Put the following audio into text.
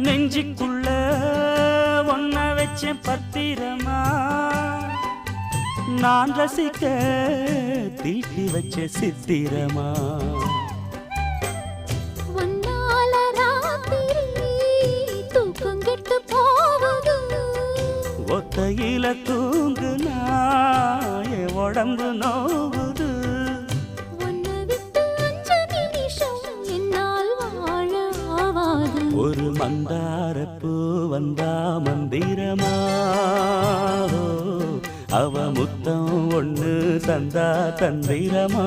நெஞ்சுக்குள்ள ஒன்ன வச்ச பத்திரமா நான் ரசிக்க தீட்டி வச்ச சித்திரமா ஒத்தையில தூங்குனா என் உடம்பு நோவுது ஒரு மந்தாரப்பூ வந்தா மந்திரமா அவ முத்தம் ஒண்ணு தந்தா தந்திரமா